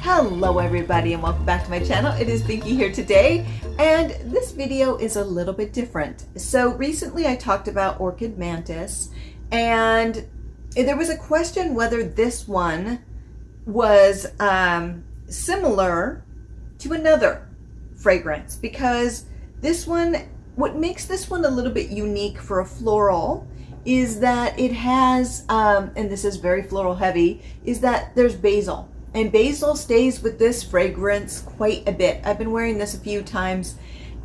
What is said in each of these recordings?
Hello everybody and welcome back to my channel. It is Binky here today, and this video is a little bit different. So recently I talked about Orchid Mantis, and there was a question whether this one was similar to another fragrance, because this one, what makes this one a little bit unique for a floral is that it has, and this is very floral heavy, is that there's basil. And basil stays with this fragrance quite a bit. I've been wearing this a few times,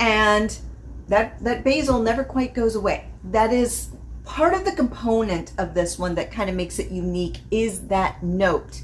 and that basil never quite goes away. That is part of the component of this one that kind of makes it unique, is that note.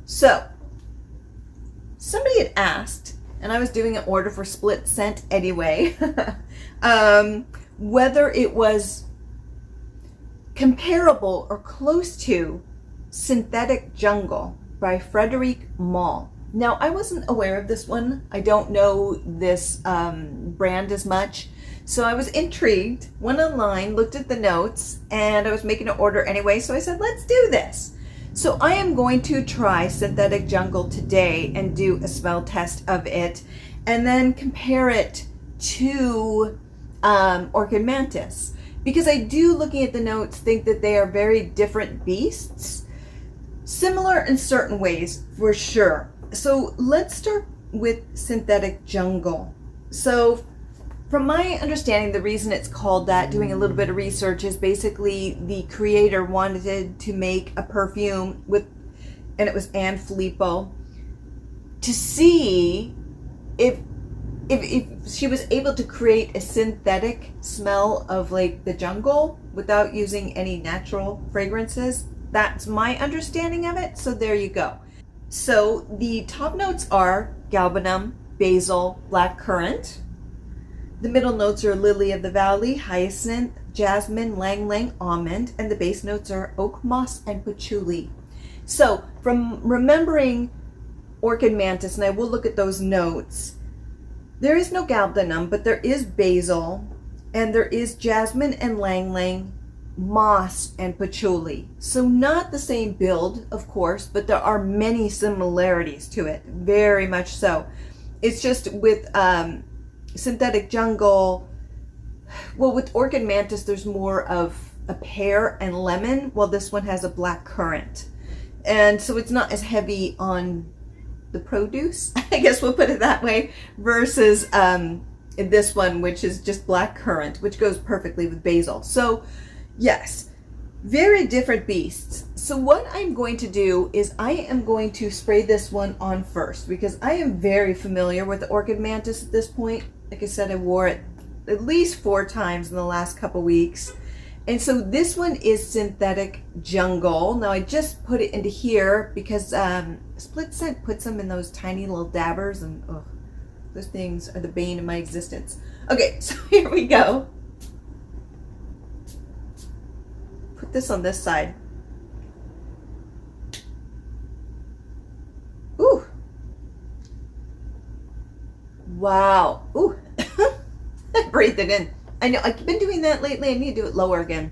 So somebody had asked, and I was doing an order for split scent anyway, whether it was comparable or close to Synthetic Jungle by Frederick Malle. Now, I wasn't aware of this one. I don't know this brand as much. So I was intrigued, went online, looked at the notes, and I was making an order anyway. So I said, let's do this. So I am going to try Synthetic Jungle today and do a smell test of it, and then compare it to Orchid Mantis. Because I do, looking at the notes, think that they are very different beasts. Similar in certain ways, for sure. So let's start with Synthetic Jungle. So from my understanding, the reason it's called that, doing a little bit of research, is basically the creator wanted to make a perfume with, and it was Anne Filippo, to see if she was able to create a synthetic smell of like the jungle without using any natural fragrances. That's my understanding of it. So there you go. So the top notes are galbanum, basil, black currant. The middle notes are lily of the valley, hyacinth, jasmine, lang lang, almond, and the base notes are oak moss and patchouli. So from remembering Orchid Mantis, and I will look at those notes, there is no galbanum, but there is basil, and there is jasmine and lang lang, moss and patchouli. So not the same build, of course, but there are many similarities to it, very much so. It's just with Synthetic Jungle, well, with Orchid Mantis, there's more of a pear and lemon, while this one has a black currant. And so it's not as heavy on the produce, I guess we'll put it that way, versus this one, which is just black currant, which goes perfectly with basil. So yes, very different beasts. So what I'm going to do is I am going to spray this one on first, because I am very familiar with the Orchid Mantis at this point. Like I said, I wore it at least 4 times in the last couple weeks. And so this one is Synthetic Jungle. Now I just put it into here because Split Scent puts them in those tiny little dabbers, and oh, those things are the bane of my existence. Okay, so here we go. Put this on this side. Ooh. Wow. Ooh. I breathed it in. I know, I've been doing that lately. I need to do it lower again.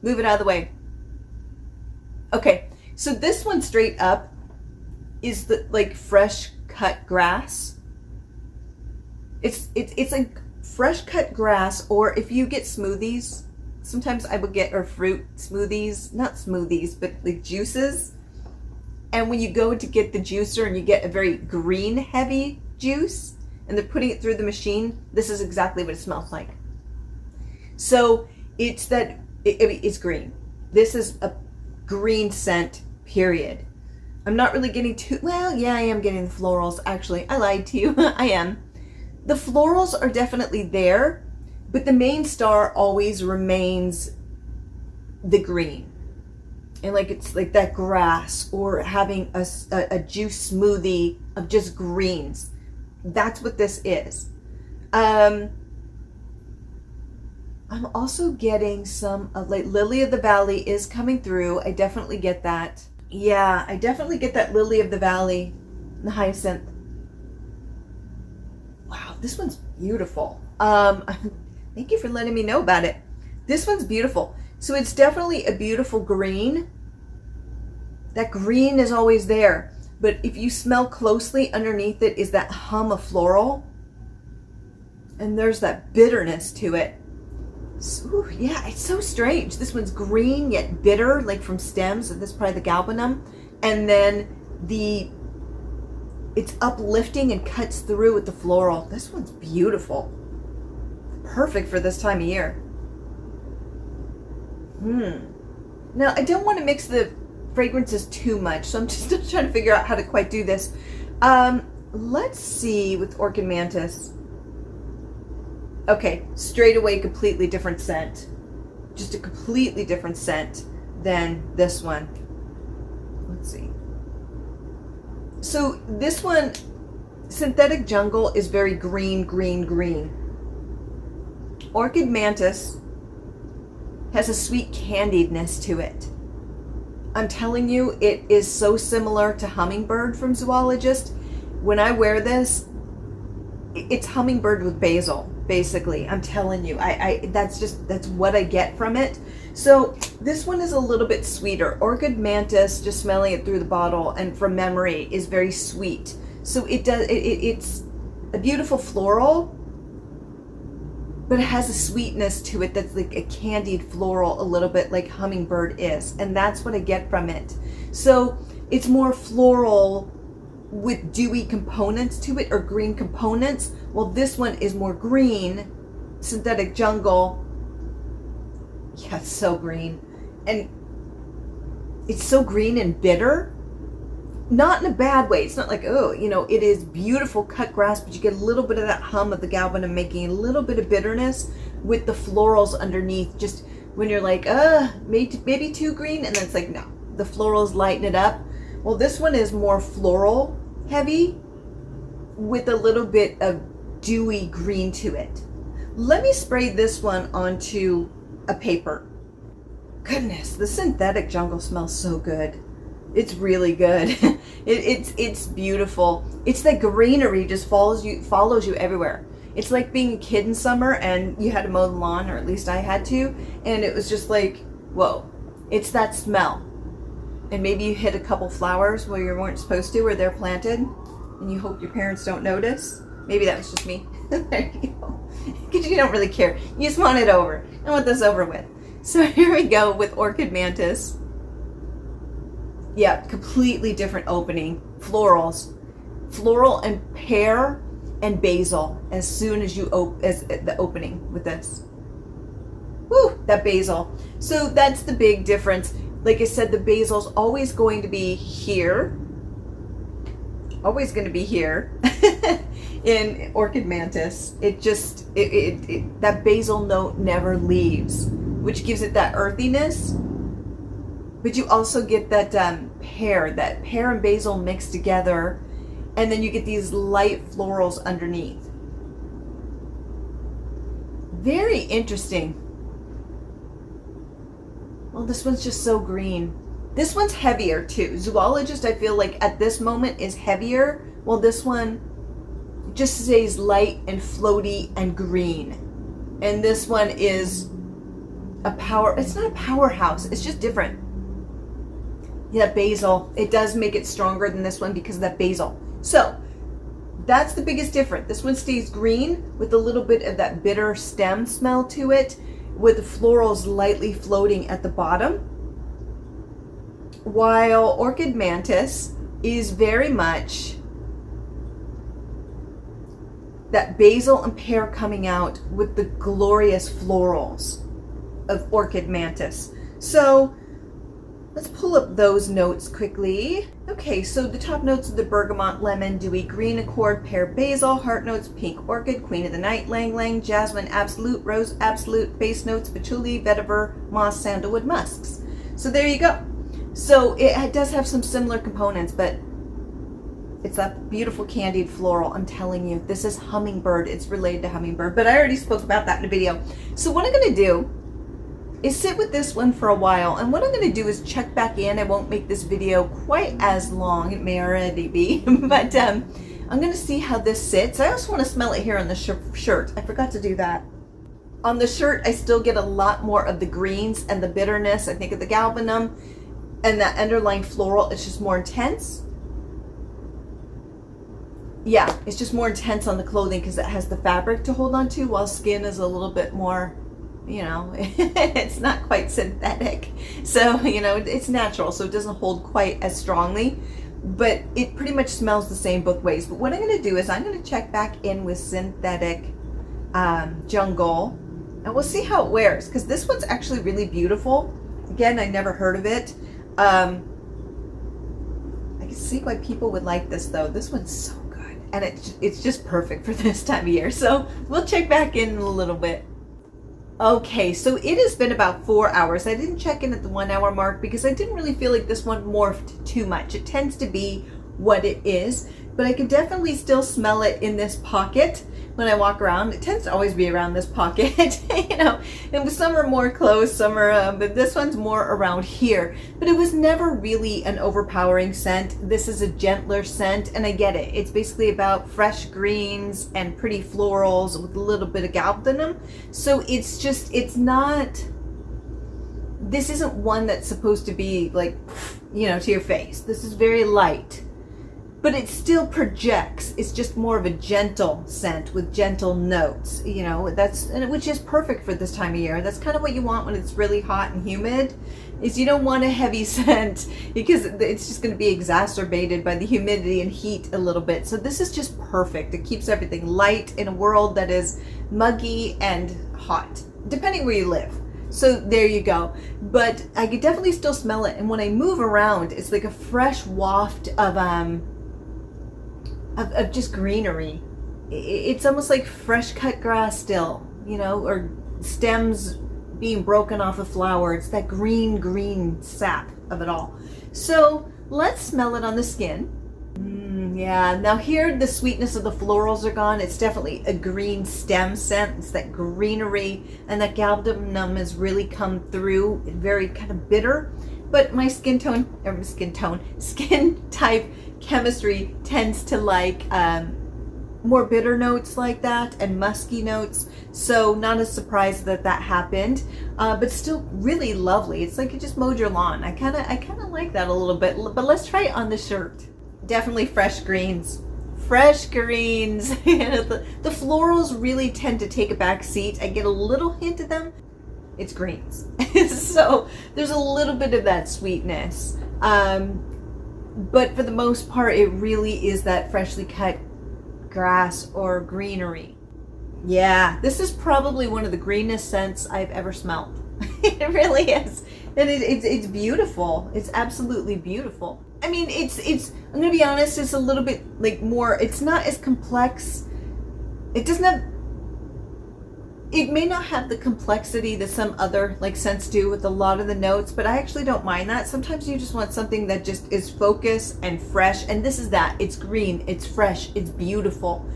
Move it out of the way. Okay, so this one straight up is the like fresh cut grass. It's like fresh cut grass, or if you get smoothies, sometimes I would get, or fruit smoothies, not smoothies, but like juices. And when you go to get the juicer and you get a very green heavy juice, and they're putting it through the machine, this is exactly what it smells like. So it's that, it's green. This is a green scent, period. I'm not really getting too, well, yeah, I am getting the florals. Actually, I lied to you. I am. The florals are definitely there, but the main star always remains the green. And like, it's like that grass, or having a juice smoothie of just greens. That's what this is. I'm also getting some of like Lily of the Valley is coming through. I definitely get that. Yeah, I definitely get that Lily of the Valley, the hyacinth. Wow, this one's beautiful. Thank you for letting me know about it. This one's beautiful. So it's definitely a beautiful green. That green is always there. but if you smell closely, underneath it is that hum of floral, and there's that bitterness to it. So, yeah, it's so strange. This one's green yet bitter, like from stems. This is probably the galbanum. And then it's uplifting and cuts through with the floral. This one's beautiful. Perfect for this time of year. Now, I don't want to mix the fragrances too much, so I'm just still trying to figure out how to quite do this. Let's see with Orchid Mantis. Okay, straight away, completely different scent. Just a completely different scent than this one. Let's see. So this one, Synthetic Jungle, is very green, green, green. Orchid Mantis has a sweet candiedness to it. I'm telling you, it is so similar to Hummingbird from Zoologist. When I wear this, it's Hummingbird with basil, basically. I'm telling you, that's what I get from it. So this one is a little bit sweeter. Orchid Mantis, just smelling it through the bottle and from memory, is very sweet. So it's a beautiful floral, but it has a sweetness to it that's like a candied floral, a little bit like Hummingbird is. And that's what I get from it. So it's more floral with dewy components to it, or green components. Well, this one is more green, Synthetic Jungle. Yeah, it's so green. And it's so green and bitter. Not in a bad way. It's not like, oh, it is beautiful cut grass, but you get a little bit of that hum of the galbanum, making a little bit of bitterness with the florals underneath. Just when you're like, maybe too green, and then it's like, no, the florals lighten it up. Well, this one is more floral heavy with a little bit of dewy green to it. Let me spray this one onto a paper. Goodness, the Synthetic Jungle smells so good. It's really good. It's beautiful. It's the greenery just follows you everywhere. It's like being a kid in summer and you had to mow the lawn, or at least I had to, and it was just like, whoa. It's that smell. And maybe you hit a couple flowers where you weren't supposed to, or they're planted, and you hope your parents don't notice. Maybe that was just me. There you go. Because you don't really care. You just want it over. I want this over with. So here we go with Orchid Mantis. Yeah, completely different opening. Florals. Floral and pear and basil as soon as as the opening with this. Woo, that basil. So that's the big difference. Like I said, the basil's always going to be here. Always going to be here in Orchid Mantis. That basil note never leaves, which gives it that earthiness. But you also get that pear and basil mixed together, and then you get these light florals underneath. Very interesting. Well, this one's just so green. This one's heavier too. Zoologist, I feel like at this moment is heavier. Well, this one just stays light and floaty and green. And this one is it's not a powerhouse. It's just different. Yeah, basil. It does make it stronger than this one because of that basil. So that's the biggest difference. This one stays green with a little bit of that bitter stem smell to it, with the florals lightly floating at the bottom. While Orchid Mantis is very much that basil and pear coming out with the glorious florals of Orchid Mantis. So let's pull up those notes quickly. Okay, so the top notes are the bergamot, lemon, dewy green, accord, pear, basil. Heart notes, pink orchid, queen of the night, lang lang, jasmine, absolute, rose, absolute. Base notes, patchouli, vetiver, moss, sandalwood, musks. So there you go. So it does have some similar components, but it's that beautiful candied floral. I'm telling you, this is Hummingbird. It's related to Hummingbird, but I already spoke about that in a video. So what I'm going to do is sit with this one for a while, and what I'm going to do is check back in. I won't make this video quite as long. It may already be, but I'm going to see how this sits. I also want to smell it here on the shirt. I forgot to do that. On the shirt, I still get a lot more of the greens and the bitterness, I think, of the galbanum, and that underlying floral. It's just more intense. Yeah, it's just more intense on the clothing because it has the fabric to hold on to, while skin is a little bit more, you know, it's not quite synthetic. So, you know, it's natural, so it doesn't hold quite as strongly, but it pretty much smells the same both ways. But what I'm going to do is I'm going to check back in with synthetic jungle, and we'll see how it wears, because this one's actually really beautiful. Again, I never heard of it. I can see why people would like this, though. This one's so good, and it's just perfect for this time of year. So we'll check back in a little bit. Okay, so it has been about 4 hours. I didn't check in at the 1 hour mark because I didn't really feel like this one morphed too much. It tends to be what it is, but I can definitely still smell it in this pocket when I walk around. It tends to always be around this pocket, you know, and some are more close, some are, but this one's more around here. But it was never really an overpowering scent. This is a gentler scent, and I get it. It's basically about fresh greens and pretty florals with a little bit of galbanum. So it's just, it's not, this isn't one that's supposed to be like, you know, to your face. This is very light, but it still projects. It's just more of a gentle scent with gentle notes, you know, which is perfect for this time of year. That's kind of what you want when it's really hot and humid, is you don't want a heavy scent because it's just going to be exacerbated by the humidity and heat a little bit. So this is just perfect. It keeps everything light in a world that is muggy and hot, depending where you live. So there you go. But I could definitely still smell it. And when I move around, it's like a fresh waft of just greenery. It's almost like fresh cut grass still, you know, or stems being broken off a flower. It's that green sap of it all. So let's smell it on the skin. Yeah, now here the sweetness of the florals are gone. It's definitely a green stem scent. It's that greenery, and that galbanum has really come through. Very kind of bitter, but my skin type chemistry tends to like more bitter notes like that and musky notes. So not a surprise that happened, but still really lovely. It's like you just mowed your lawn. I kind of like that a little bit. But let's try it on the shirt. Definitely fresh greens. Fresh greens. the florals really tend to take a back seat. I get a little hint of them. It's greens. So there's a little bit of that sweetness. But for the most part, it really is that freshly cut grass or greenery. Yeah, this is probably one of the greenest scents I've ever smelled. It really is. And it's beautiful. It's absolutely beautiful. I mean, I'm gonna be honest, it's a little bit like more, it's not as complex. It may not have the complexity that some other like scents do with a lot of the notes, but I actually don't mind that. Sometimes you just want something that just is focused and fresh, and this is that. It's green, it's fresh, it's beautiful.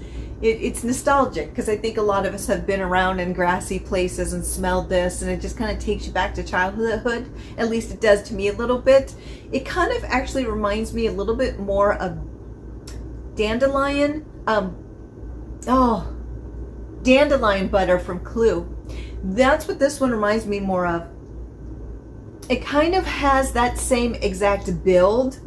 It's nostalgic because I think a lot of us have been around in grassy places and smelled this, and it just kind of takes you back to childhood. At least it does to me a little bit. It kind of actually reminds me a little bit more of dandelion. Dandelion butter from Clue. That's what this one reminds me more of. It kind of has that same exact build,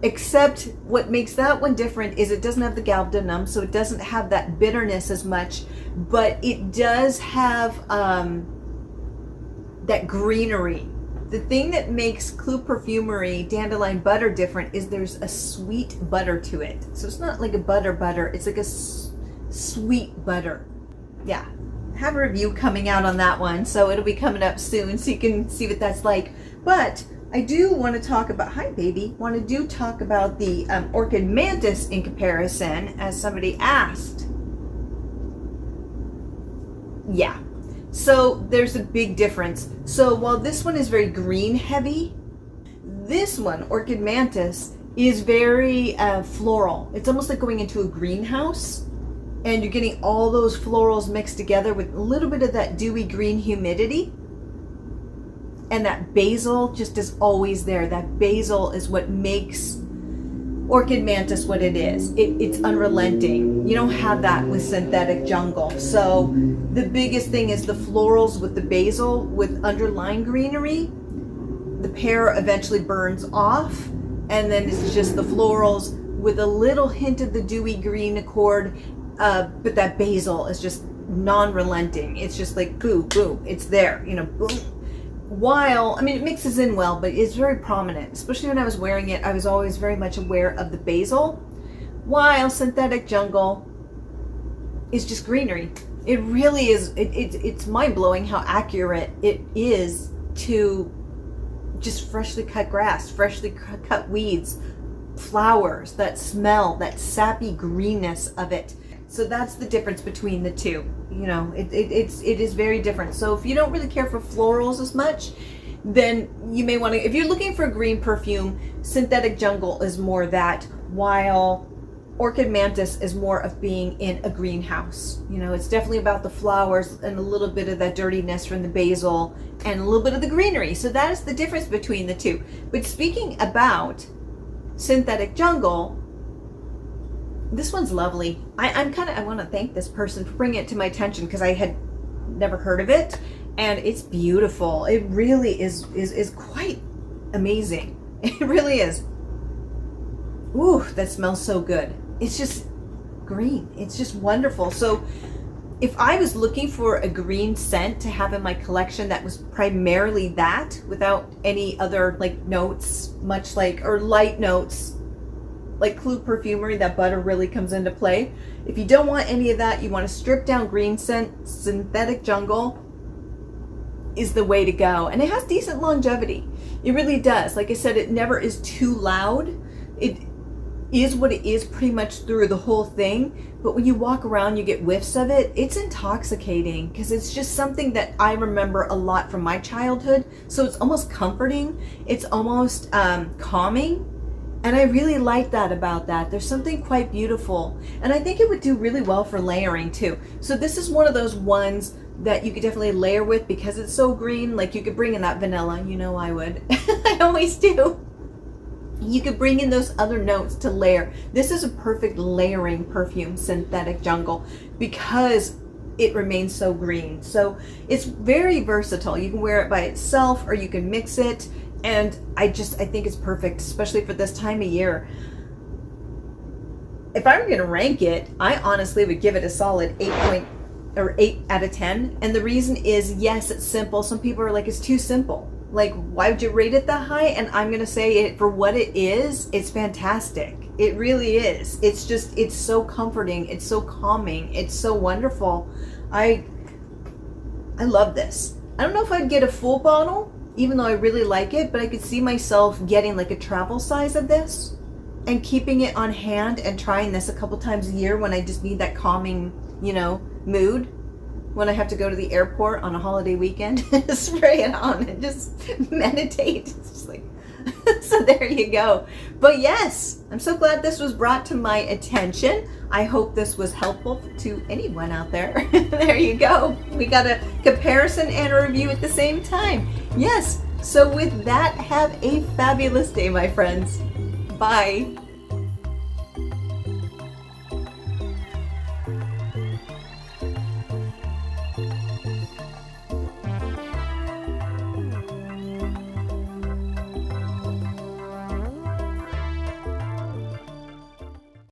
except what makes that one different is it doesn't have the galbanum, so it doesn't have that bitterness as much, but it does have that greenery. The thing that makes Clue Perfumery dandelion butter different is there's a sweet butter to it. So it's not like a butter, it's like a sweet butter. Yeah, have a review coming out on that one, so it'll be coming up soon so you can see what that's like. But I do want to talk about, talk about the Orchid Mantis in comparison, as somebody asked. Yeah, so there's a big difference. So while this one is very green heavy, this one, Orchid Mantis, is very floral. It's almost like going into a greenhouse, and you're getting all those florals mixed together with a little bit of that dewy green humidity. And that basil just is always there. That basil is what makes Orchid Mantis what it is. It's unrelenting. You don't have that with synthetic jungle. So the biggest thing is the florals with the basil with underlying greenery. The pear eventually burns off, and then it's just the florals with a little hint of the dewy green accord, but that basil is just non-relenting. It's just like boom, boom, it's there, you know, boom. While, I mean, it mixes in well, but it's very prominent. Especially when I was wearing it, I was always very much aware of the basil, while Synthetic Jungle is just greenery. It really is, it's mind-blowing how accurate it is to just freshly cut grass, freshly cut weeds, flowers, that smell, that sappy greenness of it. So that's the difference between the two. You know, it is very different. So if you don't really care for florals as much, then you may want to, if you're looking for a green perfume, Synthetic Jungle is more that, while Orchid Mantis is more of being in a greenhouse. You know, it's definitely about the flowers and a little bit of that dirtiness from the basil and a little bit of the greenery. So that is the difference between the two. But speaking about Synthetic Jungle, this one's lovely. I want to thank this person for bringing it to my attention, because I had never heard of it, and it's beautiful. It really is quite amazing. It really is. Ooh, that smells so good. It's just green. It's just wonderful. So if I was looking for a green scent to have in my collection that was primarily that, without any other like notes, much like, or light notes, like Clue Perfumery, that butter really comes into play. If you don't want any of that, you want to strip down green scent, Synthetic Jungle is the way to go. And it has decent longevity. It really does. Like I said, it never is too loud. It is what it is pretty much through the whole thing. But when you walk around, you get whiffs of it. It's intoxicating, because it's just something that I remember a lot from my childhood. So it's almost comforting. It's almost calming. And I really like that about that. There's something quite beautiful. And I think it would do really well for layering too. So this is one of those ones that you could definitely layer with, because it's so green. Like, you could bring in that vanilla, you know I would. I always do. You could bring in those other notes to layer. This is a perfect layering perfume, Synthetic Jungle, because it remains so green. So it's very versatile. You can wear it by itself, or you can mix it. And I think it's perfect, especially for this time of year. If I were going to rank it, I honestly would give it a solid 8 out of 10. And the reason is, yes, it's simple. Some people are like, it's too simple. Like, why would you rate it that high? And I'm going to say it for what it is. It's fantastic. It really is. It's just, it's so comforting. It's so calming. It's so wonderful. I love this. I don't know if I'd get a full bottle, even though I really like it, but I could see myself getting like a travel size of this and keeping it on hand and trying this a couple times a year when I just need that calming, you know, mood. When I have to go to the airport on a holiday weekend, spray it on and just meditate. It's just like, so there you go. But yes, I'm so glad this was brought to my attention. I hope this was helpful to anyone out there. There you go. We got a comparison and a review at the same time. Yes. So with that, have a fabulous day, my friends. Bye.